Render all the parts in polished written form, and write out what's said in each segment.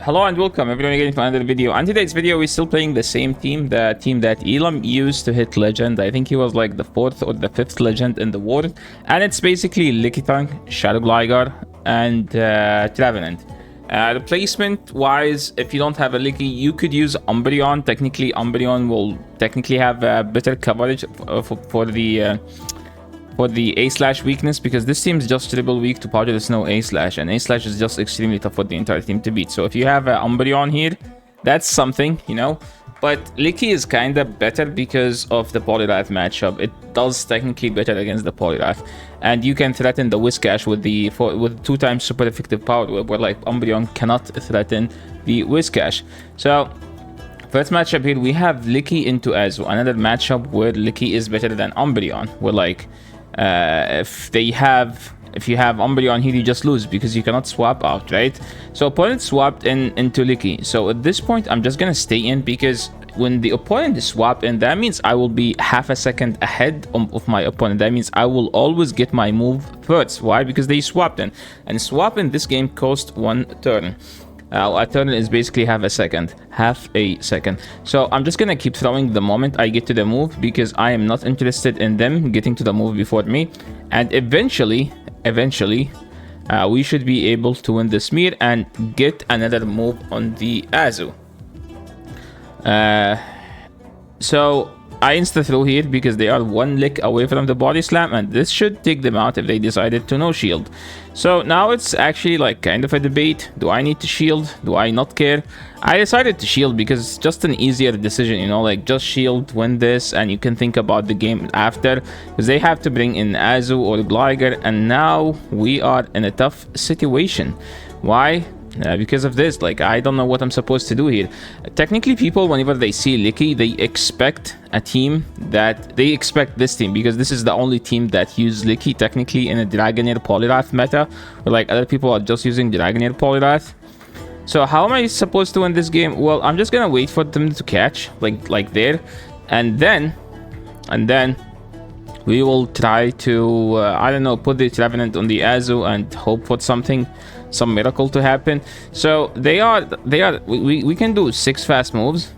Hello and welcome everyone again to another video. On today's video, we're still playing the same team, the team that Elam used to hit Legend. I think he was like the 4th or the 5th Legend in the world. And it's basically Lickitung, Shadow Gligar, and Trevenant. The placement wise, if you don't have a Licky, you could use Umbreon. Technically, Umbreon will technically have better coverage for the A-Slash weakness, because this team is just triple weak to Powder Snow A-Slash, and A-Slash is just extremely tough for the entire team to beat. So if you have Umbreon here, that's something, you know. But Licky is kind of better because of the Poliwrath matchup. It does technically better against the Poliwrath, and you can threaten the Whiscash with 2 times super effective Power Whip, where like Umbreon cannot threaten the Whiscash. So first matchup here, we have Licky into Azu, another matchup where Licky is better than Umbreon. Where like if you have Umbreon here, you just lose because you cannot swap out, right? So opponent swapped into Licky. So at this point, I'm just gonna stay in, because when the opponent is swapped in, that means I will be half a second ahead of my opponent. That means I will always get my move first. Why? Because they swapped in, and swap in this game cost 1 turn. A turn is basically half a second. So I'm just gonna keep throwing the moment I get to the move, because I am not interested in them getting to the move before me. And eventually, we should be able to win the smear and get another move on the Azu. So I insta-throw here because they are 1 lick away from the body slam, and this should take them out if they decided to no shield. So now it's actually like kind of a debate. Do I need to shield? Do I not care? I decided to shield because it's just an easier decision, you know, like just shield, win this, and you can think about the game after, because they have to bring in Azu or Gligar, and now we are in a tough situation. Why? Because of this, like, I don't know what I'm supposed to do here. Technically, people, whenever they see Licky, they expect a team they expect this team, because this is the only team that uses Licky technically in a Dragonair Poliwrath meta, where like other people are just using Dragonair Poliwrath. So how am I supposed to win this game? Well, I'm just gonna wait for them to catch, like there, and then we will try to I don't know, put the Trevenant on the Azu and hope for some miracle to happen. So we can do 6 fast moves.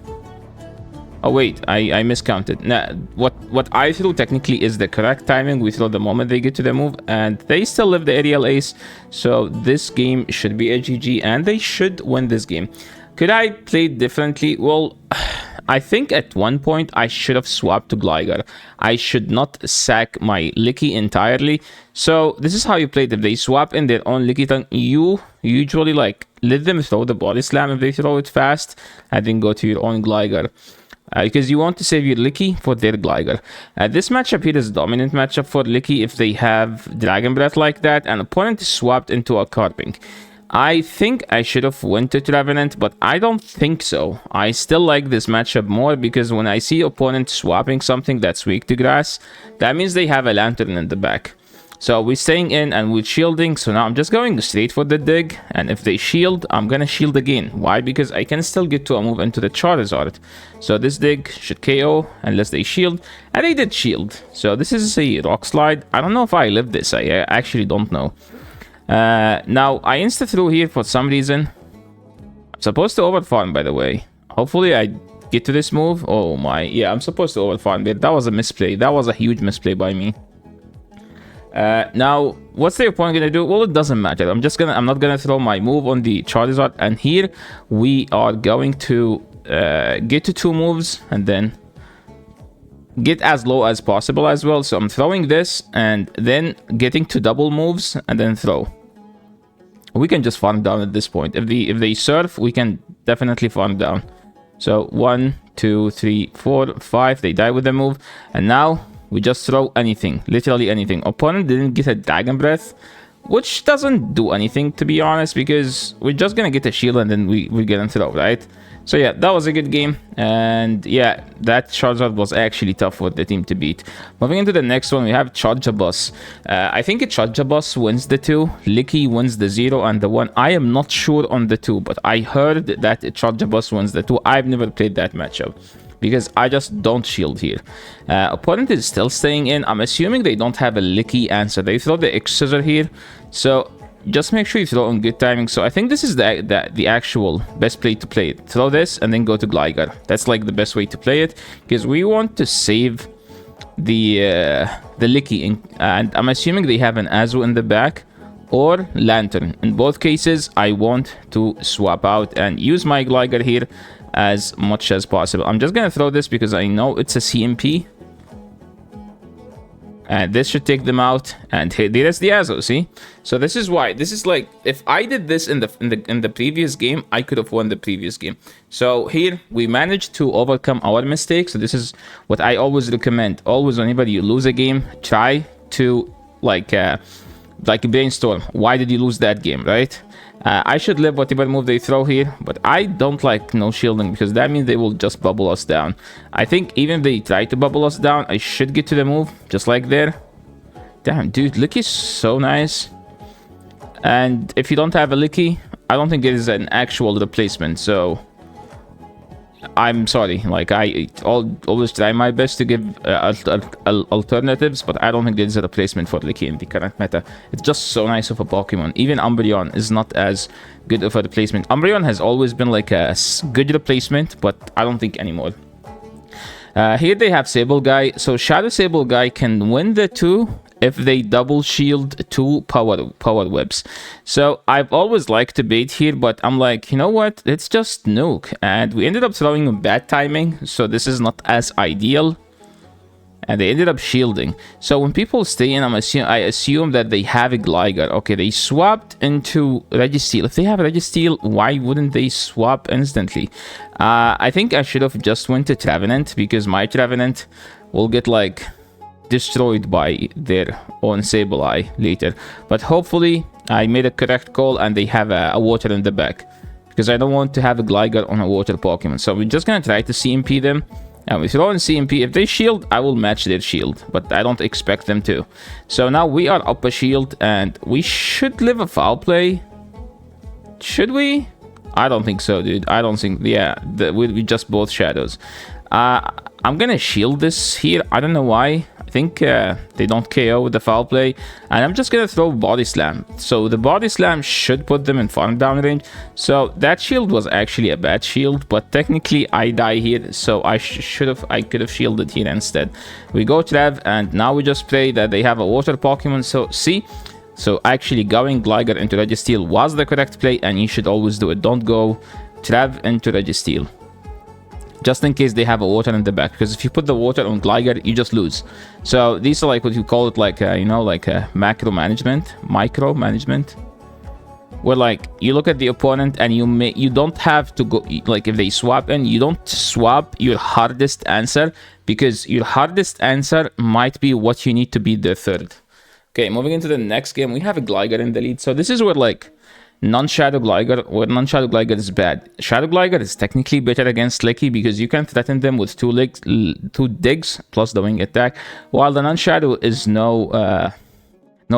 Oh wait, I miscounted. Nah, what I threw technically is the correct timing. We throw the moment they get to the move, and they still live the aerial ace. So this game should be a GG, and they should win this game. Could I play differently? Well, I think at one point I should have swapped to Gligar. I should not sack my Licky entirely. So this is how you play it. If they swap in their own Lickitung, you usually like let them throw the body slam if they throw it fast, and then go to your own Gligar. Because you want to save your Licky for their Gligar. This matchup here is a dominant matchup for Licky if they have Dragon Breath like that, and opponent is swapped into a Carping. I think I should have went to Trevenant, but I don't think so. I still like this matchup more, because when I see opponents swapping something that's weak to grass, that means they have a Lantern in the back. So we're staying in and we're shielding, so now I'm just going straight for the dig, and if they shield, I'm gonna shield again. Why? Because I can still get to a move into the Charizard. So this dig should KO unless they shield, and they did shield. So this is a Rock Slide. I don't know if I lived this, I actually don't know. Now I insta-through here for some reason. I'm supposed to overfarm, by the way. Hopefully I get to this move. Oh my, yeah, I'm supposed to overfarm there. That was a misplay. That was a huge misplay by me. Now what's the opponent gonna do? Well, it doesn't matter. I'm not gonna throw my move on the Charizard, and here we are going to get to 2 moves and then get as low as possible as well. So I'm throwing this and then getting to double moves and then throw. We can just farm down at this point. If they surf, we can definitely farm down. So 1, 2, 3, 4, 5. They die with the move, and now we just throw anything, literally anything. Opponent didn't get a Dragon Breath, which doesn't do anything, to be honest, because we're just gonna get a shield and then we get and throw, right? So yeah, that was a good game, and yeah, that Charizard was actually tough for the team to beat. Moving into the next one, we have Charjabus. I think Charjabus wins the 2, Licky wins the 0 and the 1. I am not sure on the 2, but I heard that Charjabus wins the 2. I've never played that matchup, because I just don't shield here. Opponent is still staying in. I'm assuming they don't have a Licky answer. They throw the X-Scissor here. So just make sure you throw on good timing. So I think this is the actual best play to play it. Throw this and then go to Gligar. That's like the best way to play it, because we want to save the Licky, and I'm assuming they have an Azu in the back or Lantern. In both cases, I want to swap out and use my Gligar here as much as possible. I'm just gonna throw this because I know it's a CMP, and this should take them out. And hey, there's the Azu, see? So this is why. This is like, if I did this in the previous game, I could have won the previous game. So here we managed to overcome our mistakes. So this is what I always recommend. Always, whenever you lose a game, try to like brainstorm. Why did you lose that game, right? I should live whatever move they throw here, but I don't like no shielding because that means they will just bubble us down. I think even if they try to bubble us down, I should get to the move, just like there. Damn, dude, Licky's so nice. And if you don't have a Licky, I don't think it is an actual replacement, so I'm sorry. Like, I always try my best to give alternatives, but I don't think there's a replacement for Licky in the current meta. It's just so nice of a Pokemon. Even Umbreon is not as good of a replacement. Umbreon has always been like a good replacement, but I don't think anymore. Here they have Sableye. So Shadow Sableye can win the 2 if they double shield 2 power webs. So I've always liked to bait here, but I'm like, you know what? Let's just nuke. And we ended up throwing a bad timing, so this is not as ideal. And they ended up shielding. So when people stay in, I assume that they have a Gligar. Okay, they swapped into Registeel. If they have Registeel, why wouldn't they swap instantly? I think I should have just went to Trevenant, because my Trevenant will get like destroyed by their own Sableye later. But hopefully I made a correct call and they have a water in the back, because I don't want to have a Gligar on a water Pokemon. So we're just gonna try to CMP them, and we throw in CMP. If they shield, I will match their shield, but I don't expect them to. So now we are up a shield and we should live a foul play. Should we? I don't think so, dude. I don't think, yeah, we just both shadows. I'm gonna shield this here. I don't know why. I think they don't KO with the foul play, and I'm just gonna throw Body Slam. So the Body Slam should put them in farm down range. So that shield was actually a bad shield, but technically I die here, so I could have shielded here instead. We go Trev, and now we just pray that they have a water Pokemon. So see, so actually going Gligar into Registeel was the correct play, and you should always do it. Don't go Trev into Registeel, just in case they have a water in the back, because if you put the water on Gligar, you just lose. So these are like what you call it, like you know, like micro management, where like you look at the opponent and you don't have to go, like if they swap in, you don't swap your hardest answer, because your hardest answer might be what you need to beat their third. Okay, moving into the next game, we have a Gligar in the lead. So this is where like non-Shadow Gligar is bad. Shadow Gligar is technically better against Licky, because you can threaten them with two digs plus the wing attack, while the non-Shadow is no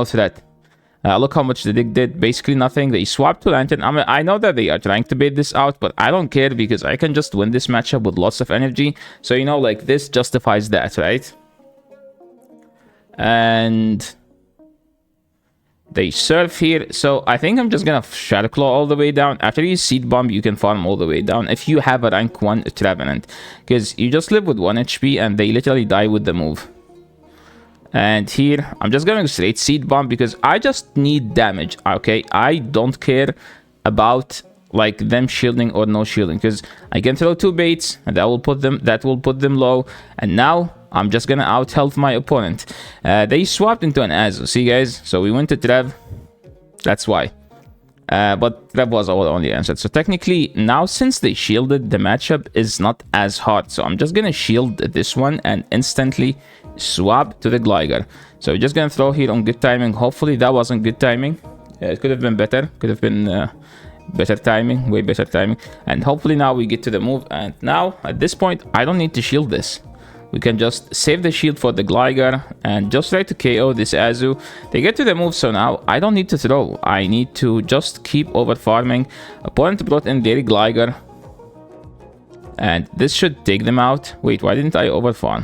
threat. Look how much the dig did. Basically nothing. They swapped to Lantern. I know that they are trying to bait this out, but I don't care, because I can just win this matchup with lots of energy. So, you know, like this justifies that, right? And they surf here, so I think I'm just gonna Shadow Claw all the way down. After you Seed Bomb, you can farm all the way down if you have a rank 1 Trevenant, because you just live with 1 HP and they literally die with the move. And here, I'm just going straight Seed Bomb, because I just need damage, okay? I don't care about like them shielding or no shielding, because I can throw 2 baits and that will put them low. And now I'm just gonna out health my opponent. They swapped into an Azu, see guys? So we went to Trev, that's why. But Trev was our only answer. So technically now, since they shielded, the matchup is not as hard. So I'm just gonna shield this one and instantly swap to the Gligar. So we're just gonna throw here on good timing. Hopefully that wasn't good timing. It could have been better, could have been better timing, way better timing. And hopefully now we get to the move, and now at this point I don't need to shield this. We can just save the shield for the Gligar and just try to KO this Azu. They get to the move, so now I don't need to throw. I need to just keep over farming. Opponent brought in their Gligar, and this should take them out. Wait, why didn't I over farm?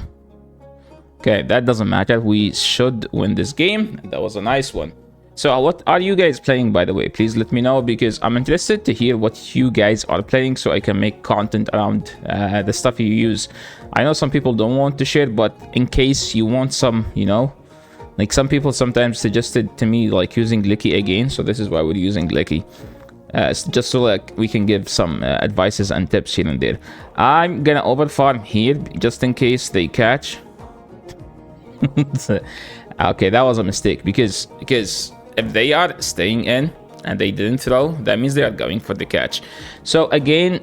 Okay, that doesn't matter. We should win this game. That was a nice one. So what are you guys playing, by the way? Please let me know, because I'm interested to hear what you guys are playing so I can make content around the stuff you use. I know some people don't want to share, but in case you want some, you know, like some people sometimes suggested to me like using Licky again, so this is why we're using Licky. Just so like we can give some advices and tips here and there. I'm gonna overfarm here just in case they catch. Okay, that was a mistake, because if they are staying in and they didn't throw, that means they are going for the catch. So again,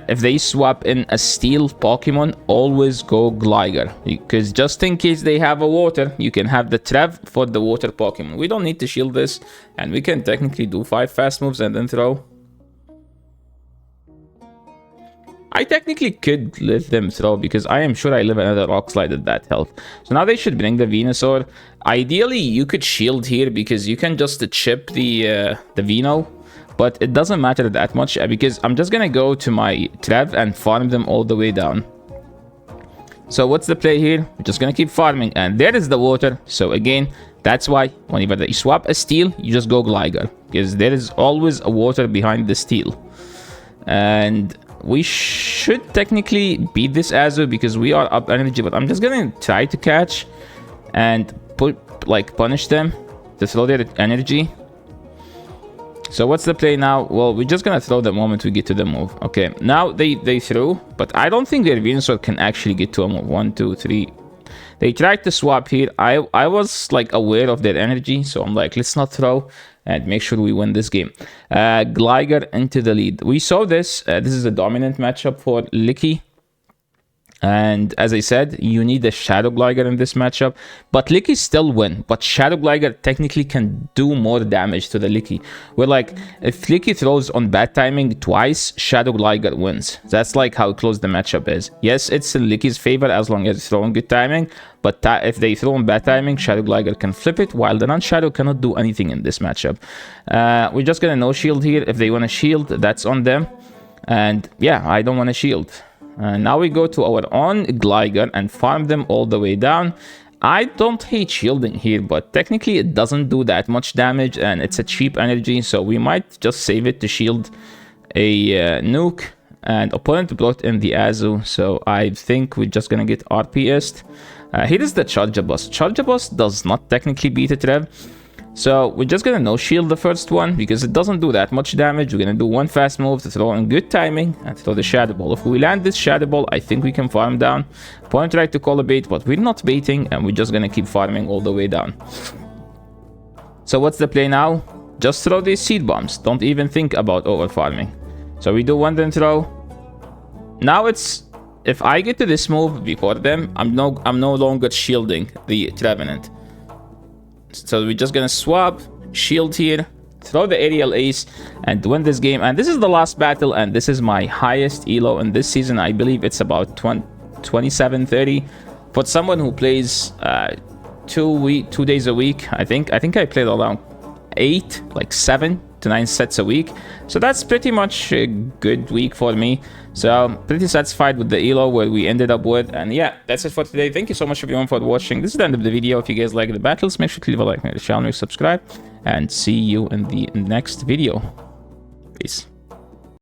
if they swap in a steel Pokemon, always go Gligar, because just in case they have a water, you can have the Trev for the water Pokemon. We don't need to shield this, and we can technically do 5 fast moves and then throw. I technically could let them throw, because I am sure I live another Rock Slide at that health. So now they should bring the Venusaur. Ideally, you could shield here, because you can just chip the Veno. But it doesn't matter that much, because I'm just gonna go to my Trev and farm them all the way down. So what's the play here? We're just gonna keep farming, and there is the water. So again, that's why whenever you swap a steel, you just go Gligar, because there is always a water behind the steel. And we should technically beat this Azu, because we are up energy, but I'm just gonna try to catch and punish them to throw their energy. So what's the play now? Well, we're just gonna throw the moment we get to the move. Okay, now they threw, but I don't think their Venusaur can actually get to a move. 1, 2, 3. They tried to swap here. I was like aware of their energy, so I'm like, let's not throw and make sure we win this game. Gligar into the lead. We saw this. This is a dominant matchup for Licky. And as I said, you need a Shadow Gligar in this matchup. But Licky still win. But Shadow Gligar technically can do more damage to the Licky. Where like, if Licky throws on bad timing twice, Shadow Gligar wins. That's like how close the matchup is. Yes, it's in Licky's favor as long as it's throwing good timing. But if they throw on bad timing, Shadow Gligar can flip it, while the non-Shadow cannot do anything in this matchup. We're just gonna no shield here. If they want to shield, that's on them. And yeah, I don't want to shield. Now we go to our own Gligar and farm them all the way down. I don't hate shielding here, but technically it doesn't do that much damage, and it's a cheap energy, so we might just save it to shield a nuke. And opponent brought in the Azu, so I think we're just gonna get RPS'd. Here is the Charjabus. Charjabus does not technically beat a Trev. So we're just gonna no shield the first one, because it doesn't do that much damage. We're gonna do 1 fast move to throw in good timing and throw the Shadow Ball. If we land this Shadow Ball, I think we can farm down. Opponent tried to call a bait, but we're not baiting, and we're just gonna keep farming all the way down. So what's the play now? Just throw these seed bombs. Don't even think about over farming. So we do 1 then throw. Now it's, if I get to this move before them, I'm no longer shielding the Trevenant. So we're just gonna swap, shield here, throw the aerial ace, and win this game. And this is the last battle, and this is my highest elo in this season. I believe it's about 27-30. For someone who plays 2 days a week, I think I played around 7 to 9 sets a week. So that's pretty much a good week for me. So I'm pretty satisfied with the elo where we ended up with. And yeah, that's it for today. Thank you so much everyone for watching. This is the end of the video. If you guys like the battles, make sure to leave a like on the channel, subscribe, and see you in the next video. Peace.